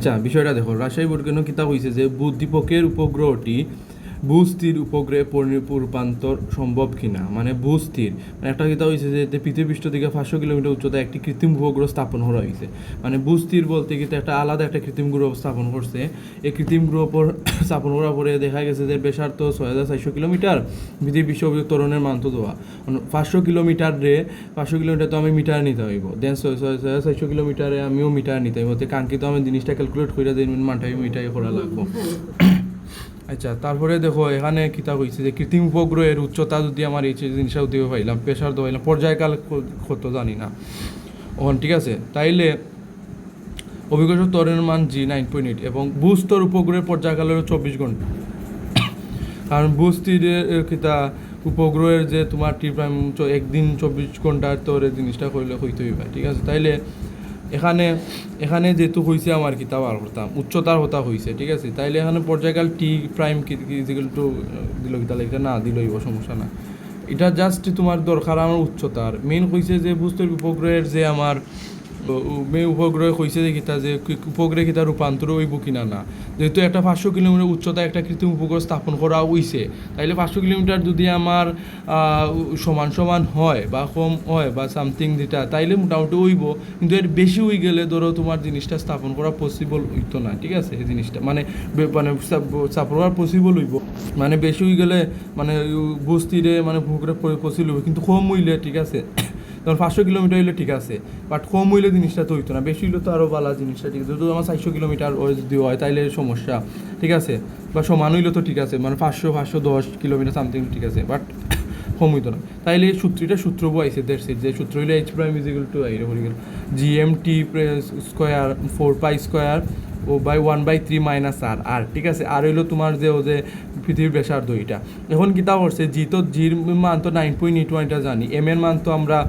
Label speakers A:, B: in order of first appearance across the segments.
A: আচ্ছা, বিষয়টা দেখো, রাজশাহী বোর্ড কেন কিতাব হয়েছে যে উদ্দীপকের উপগ্রহটি ভূস্থির উপগ্রহে রূপান্তর সম্ভব কিনা, মানে ভূস্থির মানে একটা কিতাব হয়েছে যে পৃথিবী পৃষ্ঠ থেকে 500 কিলোমিটার উচ্চতায় একটি কৃত্রিম উপগ্রহ স্থাপন করা হয়েছে। মানে ভূস্থির বলতে কিন্তু একটা আলাদা একটা কৃত্রিম গ্রহ স্থাপন করছে। এই কৃত্রিম গ্রহ স্থাপন করার পরে দেখা গেছে যে ব্যাসার্ধ 6400 কিলোমিটার, পৃথিবী বিশ্ব ত্বরণের মান তো দেওয়া 500 কিলোমিটার তো আমি মিটার নিতে হইব, দেন 6400 কিলোমিটারে আমিও মিটার নিতে হইব, তো কাঙ্ক্ষিত আমি জিনিসটা ক্যালকুলেট করে দিন মানটা মিটার করা লাগবো। আচ্ছা, তারপরে দেখো এখানে কিতাব হয়েছে যে কৃত্রিম উপগ্রহের উচ্চতা যদি আমার এই জিনিসটা দিতে পাইলাম, প্রেশার দেওয়াইলাম, পর্যায়কাল কত জানি না ওখান, ঠিক আছে। তাইলে অভিজ্ঞ ত্বরণের মান জি 9.8 এবং ভূস্তর উপগ্রহের পর্যায়কাল হলো 24 ঘন্টা। কারণ ভূস্থিরের কিতা উপগ্রহের যে তোমার একদিন 24 ঘন্টার তোর জিনিসটা করলে হইতে হইবে, ঠিক আছে। তাইলে এখানে যেহেতু হয়েছে আমার কিতাব আর করতাম উচ্চতার হতা হয়েছে, ঠিক আছে। তাইলে এখানে পর্যায়কাল টি প্রাইম ইজিক্যাল টু দিল কিতা এটা না দিলইব, সমস্যা না। এটা জাস্ট তোমার দরকার আমার উচ্চতার মেইন হয়েছে যে বুঝতে উপগ্রহের যে আমার উপগ্রহে কইছে যে কিতা যে উপগ্রহে কিতা রূপান্তর হইব কিনা না, যেহেতু একটা 500 কিলোমিটার উচ্চতা একটা কৃত্রিম উপগ্রহ স্থাপন করা হইছে, তাইলে 500 কিলোমিটার যদি আমার সমান সমান হয় বা কম হয় বা সামথিং যেটা, তাইলে মোটামুটি হইব। কিন্তু এর বেশি হয়ে গেলে ধরো তোমার জিনিসটা স্থাপন করা পসিবল হইতো না, ঠিক আছে। এই জিনিসটা মানে স্থাপন করা পসিবল হইব, মানে বেশি হয়ে গেলে মানে বস্তিরে মানে ভূগরে পসিবল হইব, কিন্তু কম হইলে, ঠিক আছে, তখন 500 কিলোমিটার হইলে ঠিক আছে, বাট কম হইলে জিনিসটা তো হইতো না, বেশি হইলে তো আরও ভালো জিনিসটা, ঠিক আছে। যদি আমার 400 কিলোমিটার যদি হয় তাইলে সমস্যা, ঠিক আছে, বা সমান হইলে তো ঠিক আছে, মানে 510 কিলোমিটার সামথিং, ঠিক আছে, বাট কম হইতো না। তাইলে এই সূত্র আইসে দেড় যে সূত্র হইলে এইচ প্রাইম ইজিক্যাল টু আইরে হয়ে গেল GMT স্কোয়ার 4 পাই স্কোয়ার ও বাই 1/3 মাইনাস আর, ঠিক আছে। আর হইলো তোমার যে ও যে পৃথিবীর ব্যাসার্ধ এটা। এখন কিতা করছে জির মান তো 9.81 এটা জানি, এম এর মান তো আমরা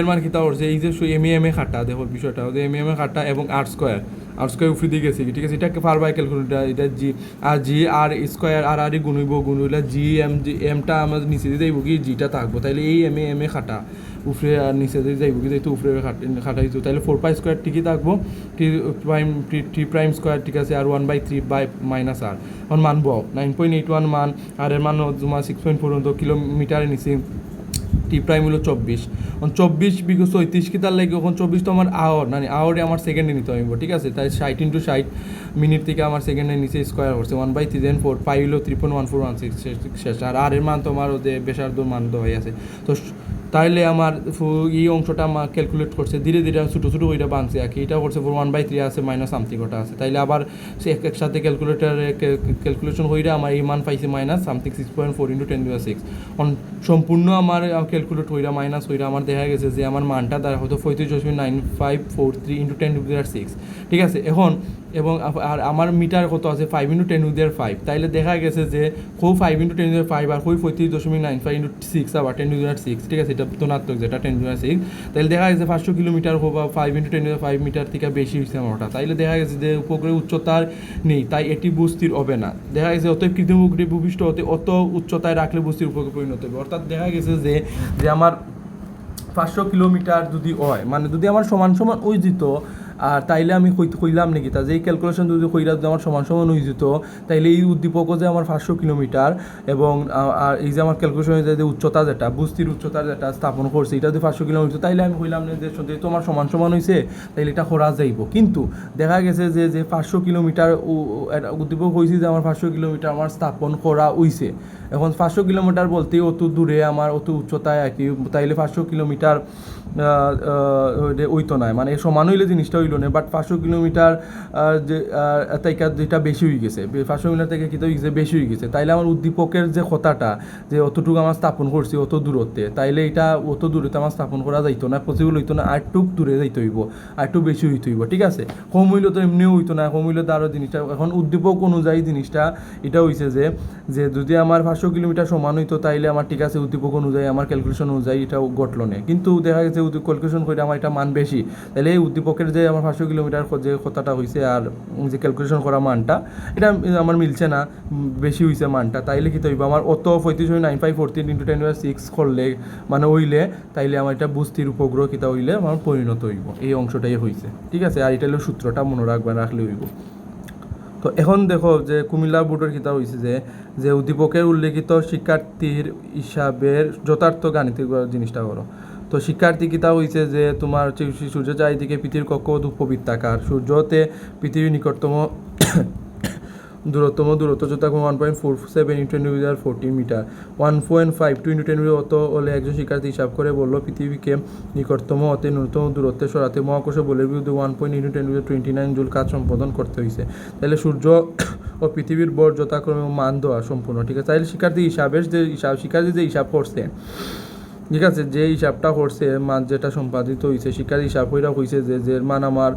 A: এর মান কিতা করছে এই যে এম এ খাটা, দেখো বিষয়টা যে এম এ খাটা এবং আর স্কোয়ার উফরে দিয়ে গেছে, ঠিক আছে। এটাকে পার বাই ক্যালকুলেটার, এটা জি আর স্কোয়ার আর গুণ হইলে এমটা আমাদের নিচে দিয়ে যাইব কি জিটা থাকবো, তাইলে এই এম এ খাটা উপরে আর নিচে দিয়ে যাইব কি যেহেতু উপরে খাটা দিত, তাহলে 4 পাই স্কোয়ার ঠিকই থাকবো, টি প্রাইম স্কোয়ার, ঠিক আছে, আর 1/3 বাই মাইনাস আর। এখন মানব 9.81 মান, আর এর মান তোমার 6.4 কিলোমিটারের নিচে, টি প্রাইম হলো 24, 24 × 34 লাগে, এখন 24 তো আমার আওয়ার মানে আওয়ারে আমার সেকেন্ডে নিতে হইব, ঠিক আছে। তাই 60 × 60 মিনিট থেকে আমার সেকেন্ডের নিচে স্কোয়ার করছে 1/3 দেন 4 পাই হলো 3.1416 শেষ। আর এর মান তো আমার ওদের ব্যাসার্ধর মান তো হয়ে আছে। তো তাইলে আমার এই অংশটা আমার ক্যালকুলেট করছে ধীরে ধীরে ছোটো ছোটো ওইটা বানছে আর কি, এটা করছে 1/3 আছে মাইনাস সামথিং ওটা আছে। তাইলে আবার সে একসাথে ক্যালকুলেশন হইলে আমার এই মান পাইছে মাইনাস সামথিং 6.4 × 10⁶। সম্পূর্ণ আমার ক্যালকুলেট হইরা মাইনাস হইরা আমার দেখা গেছে যে আমার মানটা দ্বারা হয়তো 35.9543 × 10⁶, ঠিক আছে। এখন এবং আর আমার মিটার কত আছে 5 × 10⁵, তাইলে দেখা গেছে যে খুব 5 × 10⁵ আর খুব 35.95 × 6 আবার 10⁶, ঠিক আছে। এটা ধনাত্মক যেটা 10⁶, তাইলে দেখা গেছে 500 কিলোমিটার বা 5 × 10⁵ মিটার থেকে বেশি হয়েছে আমার ওটা। তাইলে দেখা গেছে যে উপগ্রহের উচ্চতার নেই, তাই এটি ভূস্থির হবে না। দেখা গেছে অতএব কৃত্রিম উপগ্রহ ভূপৃষ্ঠ হতে অত উচ্চতায় রাখলে ভূস্থির উপগ্রহে পরিণত হবে। অর্থাৎ দেখা গেছে যে আমার 500 কিলোমিটার যদি হয়, মানে যদি আমার সমান সমান ওই যেত, আর তাইলে আমি কইলাম নাকি তা যে এই ক্যালকুলেশন যদি কইরা যদি আমার সমান সমান হয়ে যেত, তাইলে এই উদ্দীপকও যে আমার 500 কিলোমিটার এবং আর এই যে আমার ক্যালকুলেশন হয়ে যায় যে উচ্চতা যেটা বুস্তির উচ্চতা যেটা স্থাপন করছে এটা যদি 500 কিলোমিটার, তাইলে আমি কইলাম না যে যেহেতু আমার সমান সমান হয়েছে তাইলে এটা করা যাইব। কিন্তু দেখা গেছে যে 500 কিলোমিটার উদ্দীপক হয়েছে যে আমার 500 কিলোমিটার আমার স্থাপন করা হয়েছে। এখন 500 কিলোমিটার বলতে অত দূরে আমার অত উচ্চতায় আর কি, তাইলে 500 কিলোমিটার ওই তো নয়, মানে সমান হইলে জিনিসটা হইল না। বাট 500 কিলোমিটার যে তাইকা যেটা বেশি হয়ে গেছে, 500 কিলোমিটার থেকে কী হয়ে গেছে বেশি হয়ে গেছে, তাইলে আমার উদ্দীপকের যে কথাটা যে অতটুকু আমার স্থাপন করছি অত দূরত্বে, তাইলে এটা অত দূরত্বে আমার স্থাপন করা যাইতো না, পসিবল হইতো না। আরেকটু দূরে যাইতে হইব, আরেকটু বেশি হইতে হইব, ঠিক আছে। কম হইলে তো এমনিও হইতো না, কম হইলে তো আরও জিনিসটা এখন উদ্দীপক অনুযায়ী জিনিসটা এটা হয়েছে যে যদি আমার 500 কিলোমিটার সমান হইতো তাইলে আমার ঠিক আছে উদ্দীপক অনুযায়ী আমার ক্যালকুলেশন অনুযায়ী এটা ঘটলো না। কিন্তু দেখা গেছে ক্যালকুলেশন করে আমার এটা মান বেশি, তাহলে এই উদ্দীপকের যে আমার আমার 500 কিলোমিটার যে কথাটা হয়েছে আর যে ক্যালকুলেশন করা মানটা এটা আমার মিলছে না, বেশি হয়েছে মানটা। তাইলে কি হইব আমার অত 35.9514 × 10⁶ করলে মানে হইলে তাইলে আমার এটা বুস্তির উপগ্রহ কিতা হইলে আমার পরিণত হইব, এই অংশটাই হয়েছে। ঠিক আছে, আর এটা হলো সূত্রটা মনে রাখলে হইব। তো এখন দেখো যে কুমিল্লা বোর্ডের কিতা হয়েছে যে উদ্দীপকের উল্লেখিত শিক্ষার্থীর হিসাবের যথার্থ গাণিতিক জিনিসটা করো। তো শিক্ষার্থী কিতা হয়েছে যে তোমার সূর্য চারিদিকে পৃথিবীর কক্ষপথ উপবৃত্তাকার, সূর্যতে পৃথিবীর নিকটতম দূরত্ব যথা 1.47 × 10⁻14 মিটার, 1.52 × 10⁻, অত হলে একজন শিক্ষার্থী হিসাব করে বলল পৃথিবীকে নিকটতম অতি ন্যূনতম দূরত্বে সরাতে মহাকর্ষ বলের বিরুদ্ধে 1.8 × 10⁻29 জুল কাজ সম্পাদন করতে হয়েছে। তাহলে সূর্য ও পৃথিবীর ভর যথাক্রমে মান দেওয়া সম্পূর্ণ। ঠিক আছে, তাহলে শিক্ষার্থী যে হিসাব করছে, ঠিক আছে, যে হিসাবটা করছে মান যেটা সম্পাদিত হয়েছে শিক্ষার হিসাব হইরা হয়েছে যে মান আমার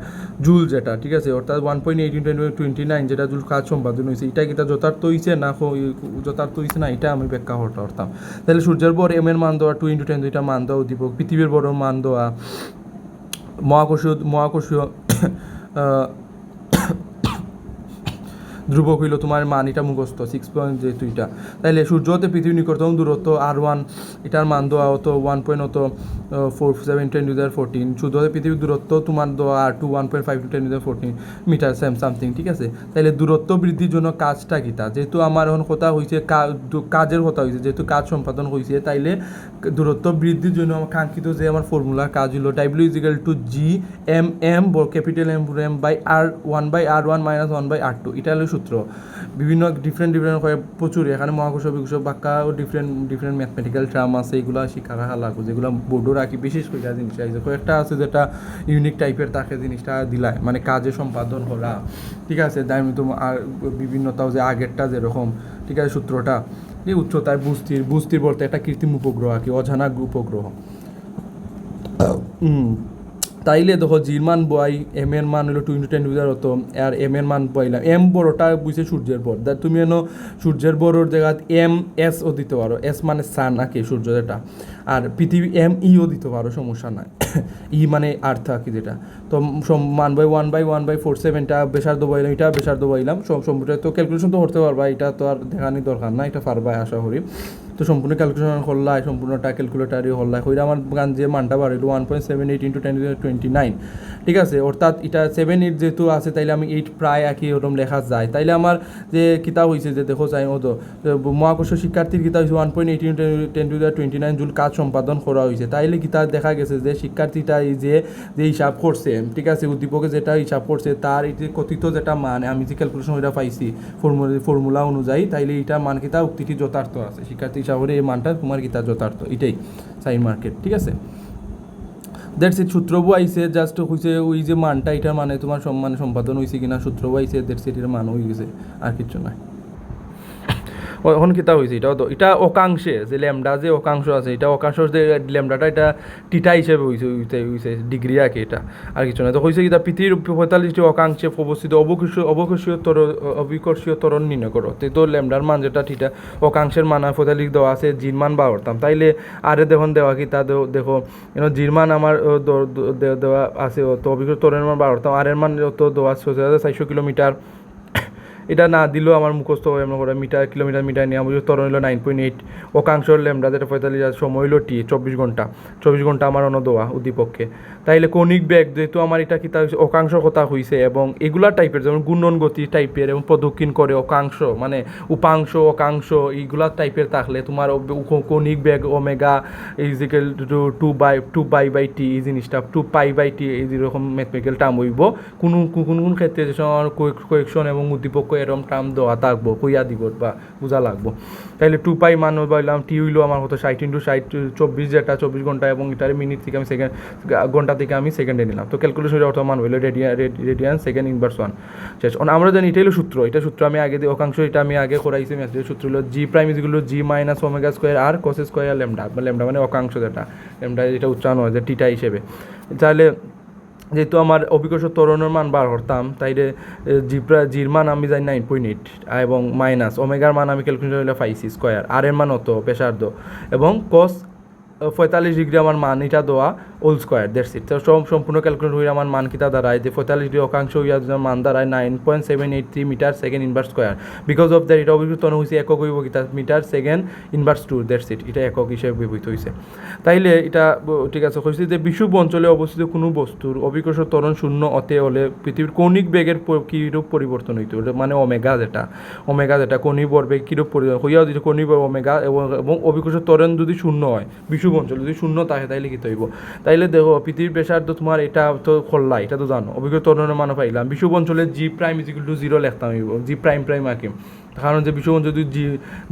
A: জুল যেটা, ঠিক আছে, অর্থাৎ 1.8 × 10⁻29 যেটা জুল কাজ সম্পাদন হয়েছে, এটা কিটা যথার্থ হয়েছে না যথার্থ হয়েছে না, এটা আমি ব্যাখ্যা করতে পারতাম। তাহলে সূর্যের ভর এম এর মান দেওয়া 2 × 10 দুইটা মান দেওয়া উদ্দীপক, পৃথিবীর বড় মান দেওয়া, মহাকর্ষীয় ধ্রুবক হইল তোমার মান, এটা মুখস্থ 6 যেহেতু এটা। তাইলে সূর্য হতে পৃথিবীর নিকটতম দূরত্ব R1, এটার মান দেওয়া হতো 1.47 × 10⁻14, সূর্য হতে পৃথিবীর দূরত্ব তোমার দেওয়া R2 1.5 × 10⁻14 মিটার সামথিং। ঠিক আছে, তাইলে দূরত্ব বৃদ্ধির জন্য কাজটা কিটা, যেহেতু আমার এখন কথা হয়েছে কাজের কথা হয়েছে, যেহেতু কাজ সম্পাদন হয়েছে, তাইলে দূরত্ব বৃদ্ধির জন্য আমার কাঙ্ক্ষিত যে আমার ফর্মুলা কাজ হলো W = G(m)m capital M by R1/R1 - 1/R2, এটা হলো সূত্র। বিভিন্ন ডিফারেন্ট প্রচুর এখানে মহাকর্ষ বিকর্ষ বাক্যা ও ডিফারেন্ট ম্যাথমেটিক্যাল টার্ম আছে, এগুলো শিক্ষা রাখা লাগবে, যেগুলো বোর্ডও রাখি। বিশেষ করে জিনিস আছে কয়েকটা আছে যেটা ইউনিক টাইপের থাকে, জিনিসটা দিলায় মানে কাজে সম্পাদন করা। ঠিক আছে, আমি তো আর বিভিন্নতাও যে আগেরটা যেরকম, ঠিক আছে, সূত্রটা এই উচ্চতায় বুস্তির বলতে একটা কৃত্রিম উপগ্রহ আর কি, অজানা উপগ্রহ। তাইলে দেখো জির মান বই, এম এর মান হলো 2 × 10⁻, হতো আর এম এর মান বইলাম, এম বড়টা বুঝছে সূর্যের বর, তুমি এনো সূর্যের বড়োর জায়গায় MS ও দিতে পারো, S মানে সান নাকি সূর্য যেটা, আর পৃথিবী MEও দিতে পারো, সমস্যা নাই। মানে আর্থ আর কি যেটা, তো মান বাই 1/1/47টা বেসার্ধ বইলাম, এটা বেসার্ধ বইলাম, সম্পূর্ণ তো ক্যালকুলেশন তো করতে পারবা, এটা তো আর দেখানি দরকার না, এটা পারবা আশা করি। তো সম্পূর্ণ ক্যালকুলেশন হল্লায়, সম্পূর্ণটা ক্যালকুলেটারই হল্লায় হইলে আমার গান যে মানটা বাড়িল 1.78 × 10⁻29। ঠিক আছে, অর্থাৎ এটা 7-8 যেহেতু আছে, তাইলে আমি 8 প্রায় একই ওরকম লেখা যায়। তাইলে আমার যে কিতাব হয়েছে যে দেখো চাই মতো মহাকর্ষ শিক্ষার্থীর কিতাব হয়েছে 1.8 × 10⁻29 জুল কাজ সম্পাদন করা হয়েছে। তাইলে কিতাব দেখা গেছে যে শিক্ষার্থীটা এই যে হিসাব করছে, ঠিক আছে, উদ্দীপকে যেটা হিসাব করছে তার এই যে কথিত যেটা মান আমি যে ক্যালকুলেশন ওইটা পাইছি ফর্মুলা অনুযায়ী, তাইলে এইটার মান কিতা উক্তিটি যথার্থ আছে, শিক্ষার্থী হিসাবে এই মানটা তোমার কিতা যথার্থ, এটাই সাইন মার্কেট। ঠিক আছে, দ্যাটস ইট। সূত্রবু আইসে জাস্ট হইছে ওই যে মানটা, এটার মানে তোমার সম্মানে সম্পাদন হয়েছে কিনা সূত্রবু আইসে, দ্যাটস ইট, এর মান হয়ে গেছে, আর কিছু নাই। এখন কিতা হয়েছে এটা অকাংশে যে ল্যামডা যে অকাংশ আছে, এটা অকাংশ যে ল্যামডাটা এটা টিটা হিসেবে হয়েছে ডিগ্রি আঁকে, এটা আর কিছু না। তো হয়েছে কিতা পৃথিবীর 45টি অকাংশে অবস্থিত অবিকর্ষীয় ত্বরণ নির্ণয় করো। তো ল্যামডার মান যেটা টিটা অকাংশের মান 45 দেওয়া আছে, জির মান বাড়তাম, তাইলে আরে দেখুন দেওয়া কি তা দেখো জির মান আমার দেওয়া আছে, তো অবিকর্ষীয় ত্বরণের মান বাড়তাম, আর এর মান তো দেওয়া 4,400 কিলোমিটার। এটা না দিলেও আমার মুখস্থ হয়, আমরা করে কিলোমিটার নিয়ে আমার ত্বরণ হলো 9.8, অকাংশ ল্যামডা যেটা 45, সময় হলো 24 ঘন্টা আমার অন্য দেওয়া উদ্দীপককে। তাইলে কৌণিক বেগ যেহেতু আমার এটা কি তা অকাংশ কথা হয়েছে, এবং এগুলা টাইপের যেমন গুণন গতি টাইপের এবং প্রদক্ষিণ করে অকাংশ মানে উপাংশ অকাংশ এইগুলা টাইপের থাকলে তোমার কৌণিক বেগ ওমেগা ইজিক্যাল টু 2π/t, এই জিনিসটা 2π/t এই যেরকম ম্যাথমেটিক্যাল টার্ম হইব, কোন ক্ষেত্রে যে সময় কোয়েকশন এবং উদ্দীপক এরকম টার্ম দেওয়া থাকবো, কইয়া দিব বা বোঝা লাগবো। তাইলে 2π মান বললাম, টি হইলো আমার হতো 60 × 60 24, যেটা 24 ঘন্টা, এবং এটার মিনিট থেকে আমি সেকেন্ড, ঘন্টা থেকে আমি সেকেন্ডে নিলাম। তো ক্যালকুলেশনের অর্থ মান হইলো রেডিয়ান সেকেন্ড ইনভার্স 1 শেষ। আমরা জানি এটা হলো সূত্র, এটা সূত্র আমি আগে অকাংশ এটা আমি আগে করাইছি ম্যাথের সূত্র হলো G' = G - ω² R cos² lambda, lambda মানে অকাংশ যেটা, ল্যামডা এটা উচ্চারণ হয় যে টিটা হিসেবে। তাহলে যেহেতু আমার অবিকর্ষ ত্বরণের মান বার করতাম, তাইলে জির মান আমি জানি 9.8, এবং মাইনাস ওমেগার মান আমি ক্যালকুলেশন হলে পাইছি স্কোয়ার, আর এর মান অত ব্যাসার্ধ, এবং cos 45 ডিগ্রি আমার মান এটা দেওয়া হোল স্কোয়ার দ্যাটস ইট। তো সম্পূর্ণ ক্যালকুলেট হয়ে আমার মান কিতা দাঁড়ায় যে 45 ডিগ্রি অক্ষাংশ হইয়া মান দাঁড়ায় 9.783 metre second inverse square. Because of that এটা অভিকৃত হয়েছে একক হইব কিতা metre second inverse 2 that's it. এটা একক হিসেবে ব্যবহৃত হয়েছে। তাইলে এটা ঠিক আছে কইছি যে বিষুব অঞ্চলে অবস্থিত কোনো বস্তুর অভিকর্ষ ত্বরণ শূন্য হতে হলে পৃথিবীর কৌণিক বেগের কীরূপ পরিবর্তন হইতে হবে, মানে ওমেগা যেটা কৌণিক ভরবেগ কীরূপ হইয়াও যদি কৌণিক ওমেগা এবং অভিকর্ষ ত্বরণ যদি শূন্য হয়, বিষুব অঞ্চল যদি শূন্য থাকে তাইলে কী হইব। তাইলে দেখো পৃথিবীর ব্যাসার্ধ তোমার এটা তো খোল্লা, এটা তো জানো অভিকর্ষ ত্বরণের মানও পাইলাম। বিষুব অঞ্চলে জি প্রাইম ইজিক্যাল টু 0 লিখতাম হইব, জি প্রাইম আঁকিম, কারণ যে বিষুব অঞ্চল যদি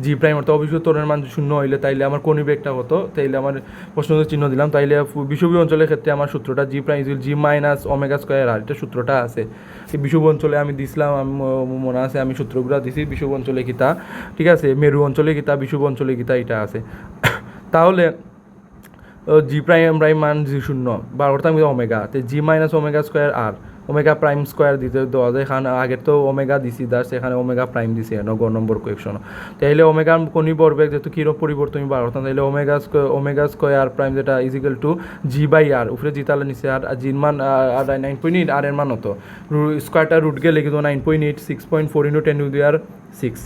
A: জি প্রাইম অর্থাৎ অভিকর্ষ ত্বরণের মান শূন্য হইলে তাইলে আমার কৌণিক বেগটা হতো, তাইলে আমার প্রশ্ন চিহ্ন দিলাম। তাইলে বিষুবীয় অঞ্চলের ক্ষেত্রে আমার সূত্রটা জি প্রাইম ইজিক্যাল জি মাইনাস ওমেগা স্কয়ার আর, এটা সূত্রটা আছে এই বিষুব অঞ্চলে আমি দিছিলাম, মনে আছে আমি সূত্রগুলো দিছি। বিষুব অঞ্চলে কিতা ঠিক আছে, মেরু অঞ্চলে কিতা, বিষুব অঞ্চলে কিতা, এটা আছে। তাহলে জি প্রাইম মান জি শূন্য বা অর্থাৎ ওমেগা, তো জি মাইনাস ওমেগা স্কোয়ার আর ওমেগা প্রাইম স্কোয়ার দিতে দেওয়া যায়, এখানে আগের তো ওমেগা দিছি দাস, এখানে ওমেগা প্রাইম দিছি নম্বর কোয়েকশন। তাইলে ওমেগা কৌণিক ভরবেগ যেহেতু কীরকম পরিবর্তন বা অর্থাৎ তাইলে ওমেগা স্কোয়ার প্রাইম যেটা ইজিক্যাল টু জি বাই আর, উপরে জি তাহলে নিচে আর জির মান 9.8 আর এর মান হতো স্কোয়ারটা রুট গেলে কিন্তু 9.8 6.4 × 10⁶।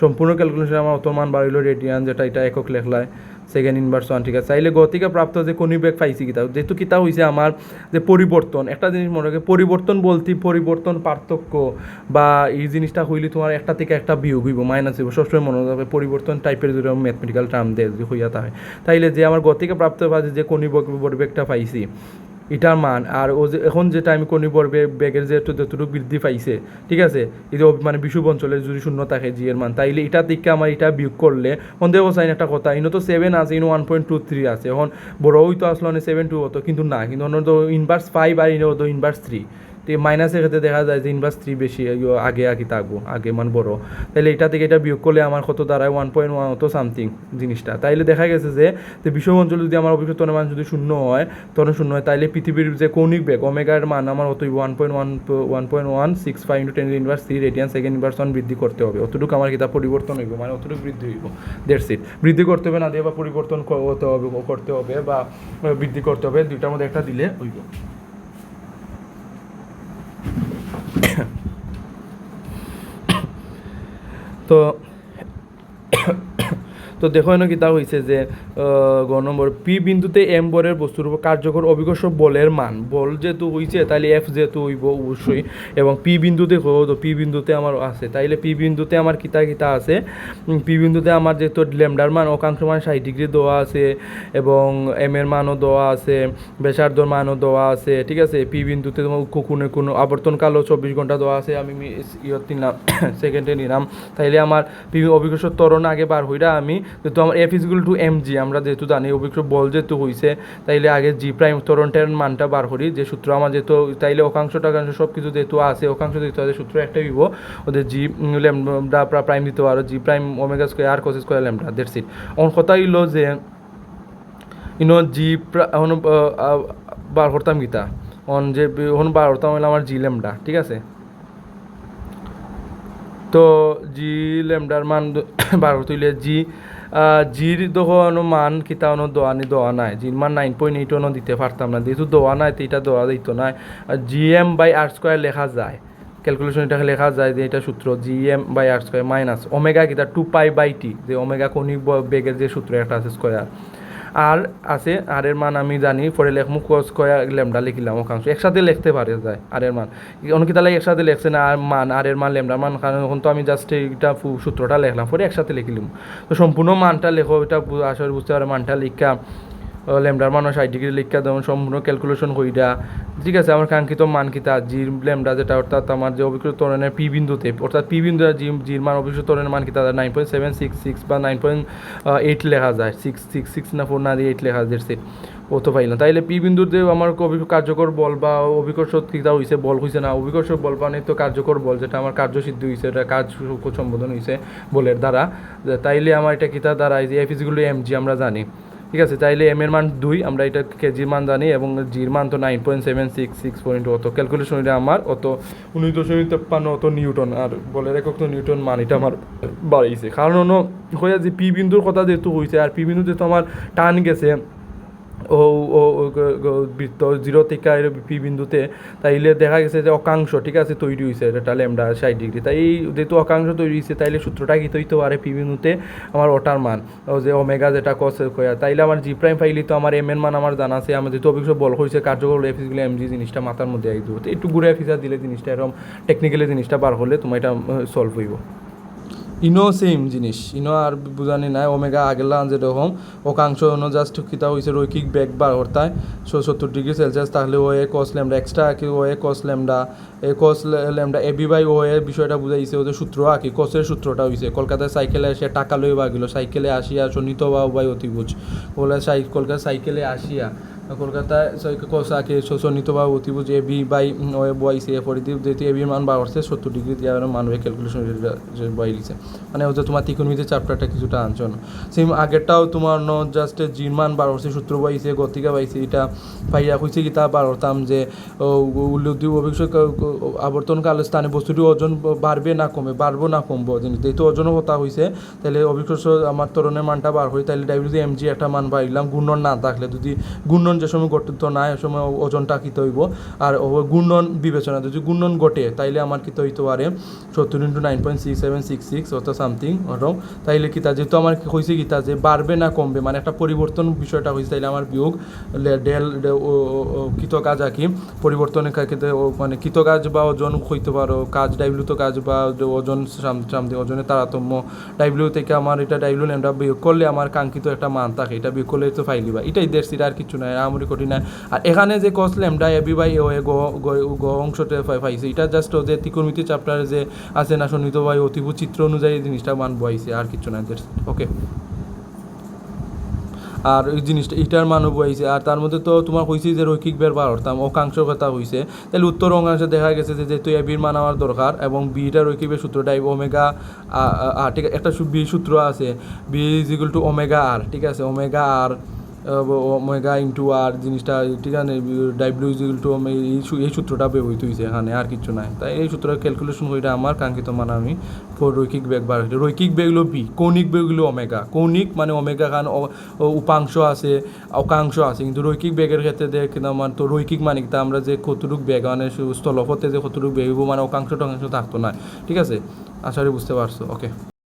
A: সম্পূর্ণ ক্যালকুলেশন আমার অত মান বাড়িল রেডিয়ান, যেটা এটা একক লেখলায় সেকেন্ড ইনভার্স 1, ঠিক আছে। চাইলে গতিকে প্রাপ্ত যে কৌণিক বেগ পাইছি কিতা, যেহেতু কিতা হয়েছে আমার যে পরিবর্তন, একটা জিনিস মনে রাখে পরিবর্তন বলতে পরিবর্তন পার্থক্য বা এই জিনিসটা হইলে তোমার একটা থেকে একটা বিয়োগ হইব, মাইনাস হইব, সবসময় মনে রাখবে পরিবর্তন টাইপের যদি ম্যাথমেটিক্যাল টার্ম দেয় যদি হইয়া থাকে। তাইলে যে আমার গতিকে প্রাপ্ত যে কৌণিক ভরবেগটা পাইছি এটার মান আর ও যে এখন যেটা আমি কৌণিক বেগের যে যতটুকু বৃদ্ধি পাইছে, ঠিক আছে, এটা মানে বিষুব অঞ্চলে যদি শূন্য থাকে জি এর মান, তাইলে এটা থেকে আমার এটা বিয়োগ করলে সন্দেহ চাইন একটা কথা, ইনো তো 7 আছে, ইনো 1.23 আছে, এখন বড় হইতো আসলে 7.2 হতো, কিন্তু না, কিন্তু অন্য তো ইনভার্স 5 আর ইনো তো ইনভার্স 3, তো মাইনাসের ক্ষেত্রে দেখা যায় যে ইনভার্স 3 বেশি আগে থাকবো, আগে মান বড়, তাইলে এটা থেকে এটা বিয়োগ করলে আমার কত দাঁড়ায় 1.1 হতো সামথিং জিনিসটা। তাইলে দেখা গেছে যে বিষুব অঞ্চল যদি আমার অভিকর্ষ ত্বরণের মান যদি শূন্য হয়, তাইলে পৃথিবীর যে কৌণিক বেগ ওমেগার মান আমার অত 1.165 × 10⁻³ রেডিয়ান সেকেন্ড ইনভার্স 1 বৃদ্ধি করতে হবে, অতটুকু আমার কিতা পরিবর্তন হইব, মানে অতটুকু বৃদ্ধি হইব, দ্যাটস ইট। বৃদ্ধি করতে হবে না দিয়ে বা পরিবর্তন করতে হবে বা বৃদ্ধি করতে হবে, দুইটার মধ্যে একটা দিলে হইব। তো দেখো এনে কিতা হয়েছে যে গ নম্বর পি বিন্দুতে এম বলের বস্তুর উপর কার্যকর অভিকর্ষ বলের মান, বল যেহেতু হয়েছে তাইলে এফ যেহেতু হইব অবশ্যই, এবং পি বিন্দুতে তো পি বিন্দুতে আমার আছে, তাইলে পি বিন্দুতে আমার কিতা আছে, পি বিন্দুতে আমার যেহেতু ল্যামডার মান অক্ষাংশ মান 60 ডিগ্রি দেওয়া আছে এবং এম এর মানও দেওয়া আছে, ব্যাসার্ধর মানও দেওয়া আছে, ঠিক আছে। পি বিন্দুতে তোমার কোনো আবর্তনকালও 24 ঘন্টা দেওয়া আছে, আমি নিলাম সেকেন্ডে নিলাম, তাইলে আমার পি অভিকর্ষ ত্বরণ আগে বার হইরা আমি যেহেতু আমার F equal to M G আমরা যেহেতু জানি অভিকর্ষ বল যেহেতু হয়েছে, তাইলে আগে জি প্রাইম ত্বরণটার মানটা বার করি, যে সূত্র আমার যেহেতু, তাইলে অক্ষাংশ টাকাংশ সব কিছু যেহেতু আছে, অক্ষাংশ দিতে হবে সূত্র একটা দিব, ওদের জি ল্যামডা প্রাইম দিতে পারো, G prime omega square R cos square lambda, that's it. অন কথা হইল যে জি বার করতাম গীতা অন যে বার করতাম হইলে আমার জি ল্যামডা, ঠিক আছে। তো জি ল্যামডার মান বার করতে হইলে জির তখন মান কিতা অন দোয়া নাই, জির মান 9.8 দিতে পারতাম না, যেহেতু দোয়া নাই তো এটা দোয়া দিত না, GM/r² লেখা যায়, ক্যালকুলেশন এটাকে লেখা যায় যে এটা সূত্র GM/r² মাইনাস ওমেগা কিতা 2π/t, যে ওমেগা কৌণিক বেগের যে সূত্র একটা আছে স্কোয়ার, আর আছে আর এর মান আমি জানি, পরে লেখমু কোস স্কয়ার ল্যামডা লিখিলাম অক্ষাংশ, একসাথে লিখতে পারে যায় আর এর মান, অনেকে তাহলে একসাথে লেখছে না আর মান আর এর মান ল্যামডার মান, কারণ এখন তো আমি জাস্ট এইটা সূত্রটা লিখলাম, পরে একসাথে লিখিলাম। তো সম্পূর্ণ মানটা লেখো, এটা আসলে বুঝতে পারে মানটা লিখা ল্যামডার মান 60 ডিগ্রি লিখা যেমন সম্পূর্ণ ক্যালকুলেশন কইরা, ঠিক আছে। আমার কাঙ্ক্ষিত মান কিতা জির ল্যামডা যেটা অর্থাৎ আমার যে অভিকৃত ত্বরণের পি বিন্দুতে, অর্থাৎ পি বিন্দু জির মান অভিকৃত ত্বরণের মান কিতা 9.766 বা 9.8 লেখা যায়, 666 না 4 না দিয়ে 8 লেখা যায়, ও তো পাইলাম। তাইলে পি বিন্দুতে আমার কার্যকর বল বা অভিকর্ষ কিতা হয়েছে, বল হয়েছে না, অভিকর্ষ বল মানে তো কার্যকর বল যেটা আমার কার্যসিদ্ধি হয়েছে, এটা কাজ সম্বোধন হয়েছে বলের দ্বারা, তাইলে আমার এটা কিতা দ্বারা যে F equal to M G আমরা জানি, ঠিক আছে। তাইলে এম এর মান 2, আমরা এটা কেজির মান জানি, এবং জির মান তো 9.766 অত, ক্যালকুলেশন এটা আমার অত 19.53 অত নিউটন, আর বলের একক তো নিউটন মান এটা আমার বাড়িয়েছে, কারণ হয়ে যে পি বিন্দুর কথা যেহেতু হয়েছে, আর পি বিন্দুতে তো আমার টান গেছে ও ও বৃত্ত জিরো থেকে পি বিন্দুতে, তাইলে দেখা গেছে যে অকাংশ ঠিক আছে তৈরি হয়েছে এটা ল্যামডা 60 ডিগ্রি। তাই যেহেতু অকাংশ তৈরি হয়েছে তাইলে সূত্রটা কি হইতে পারে পি বিন্দুতে আমার ওটার মান ও যে ওমেগা যেটা কস কয়া, তাইলে আমার জি প্রাইম পাইলে তো আমার এম এর মান আমার জানা আছে। আমার যেহেতু অভিযোগ বল হয়েছে কার্যকর এফিসগুলো এমজি জিনিসটা মাথার মধ্যে আই দেবো, তো একটু ঘুরে ফিসা দিলে জিনিসটা এরকম টেকনিক্যালি জিনিসটা বার হলে তোমার এটা সলভ হইব। ইনো সেম জিনিস, ইনো আর বুঝানি নাই ওমেগা আগেলা যেরকম অকাংশ অন্য জাস্ট কিতা হয়েছে রৈখিক বেগ বার হরতায় 70 ডিগ্রি সেলসিয়াস, তাহলে ও এ কস ল্যামডা এক্সট্রা আঁকি O A cos lambda A cos lambda A B by O A বিষয়টা বুঝাইছে, ওদের সূত্র আঁকি কসের সূত্রটা হয়েছে কলকাতায় সাইকেলে এসে টাকা লই বাগিল সাইকেলে আসিয়া শোনিত বা বাই অতিবুঝ বলে কলকাতা সাইকেলে আসিয়া কলকাতায় কস আঁকি শোনিত বা অতিবুঝ এ বি বাই ও এ বইছে এ পরিধি যেহেতু এ বির মান বার হচ্ছে 70 ডিগ্রি দিয়ে মান হয়ে ক্যালকুলেশন বইলিছে, মানে হচ্ছে তোমার ত্রিকোণমিতির চ্যাপ্টারটা কিছুটা আনছো না। সেম আগেরটাও তোমার জাস্ট জির মান বার হচ্ছে সূত্র পাইছে গতিকা পাইছে, এটা পাইয়া হয়েছে কি তা বার হতাম যে উল্লেখযোগ্য অভিষেক আবর্তনকাল স্থানে বস্তুটি ওজন বাড়বে না কমে, বাড়বো না কমবো জিনিস যেহেতু ওজনও হতা হয়েছে, তাহলে অভিকর্ষ আমার ত্বরণের মানটা বার হয়, তাহলে ডাব্লিউ এম জি একটা মান পাইলাম ঘূর্ণন না থাকলে, যদি ঘূর্ণন যে সময় গঠিত না এ সময় ওজনটা কী হইব, আর ঘূর্ণন বিবেচনা যদি ঘূর্ণন ঘটে তাইলে আমার কী হইতে পারে 70 × 9.6766 অর্থাৎ সামথিং ওরকম, তাইলে কিতা যেহেতু আমার হয়েছে কিতা যে বাড়বে না কমবে মানে একটা পরিবর্তন বিষয়টা হয়েছে, তাইলে আমার বিয়োগ ডেল কৃতকাজ আঁকি পরিবর্তনের ক্ষেত্রে মানে কৃতকাজ বা ওজন হইতে পারো কাজ ডাইব্লিউ তো কাজ বা ওজন সামথিং ওজনের তারতম্য ডাইব্লিউ থেকে আমার এটা ডাইব্লিউ ল্যামডা বিয়োগ করলে আমার কাঙ্ক্ষিত একটা মান থাকে, এটা বিয়োগ করলে তো ফাইলিবা এটাই দেখছি আর কিছু নাই আমরি কঠিন নাই। আর এখানে যে কস lambda A B by O এ গ অংশটা পাইছে এটা জাস্ট যে ত্রিকোণমিতি চ্যাপ্টারে যে আছে না সন্নিহিত বাই অতিভূত চিত্র অনুযায়ী জিনিসটা মান বইছে আর কিছু না। ওকে, আর ওই জিনিসটা এটার মানও বইছে, আর তার মধ্যে তো তোমার হয়েছে যে রৈখিক বের বার হতাম অকাংশ কথা হয়েছে, তাহলে উত্তর অংশে দেখা গেছে যে যেহেতু এ বির মান আমার দরকার এবং বিটা রৈখিক বের সূত্রটা ওমেগা ঠিক আছে, একটা বি সূত্র আছে B is equal to omega R, ঠিক আছে omega R omega into R জিনিসটা ঠিক আছে ডাব্লিউ ইজ ইকুয়াল টু এই সূত্রটা ব্যবহৃত হয়েছে এখানে আর কিছু নাই। তাই এই সূত্রটা ক্যালকুলেশন করে আমার কাঙ্ক্ষিত মান আমি রৈখিক বেগ বার হইতে, রৈখিক বেগ হলো বি, কৌণিক বেগ হলো ওমেগা, কৌণিক মানে ওমেগা খান উপাংশ আছে অকাংশ আছে, কিন্তু রৈখিক বেগের ক্ষেত্রে দেখ কিন্তু আমার তো রৈখিক মানে কিন্তু আমরা যে কতটুক বেগ মানে স্থলপথে যে কতটুক বেগ মানে অকাংশ টকাংশ থাকতো না, ঠিক আছে আশা করি বুঝতে পারছো। ওকে।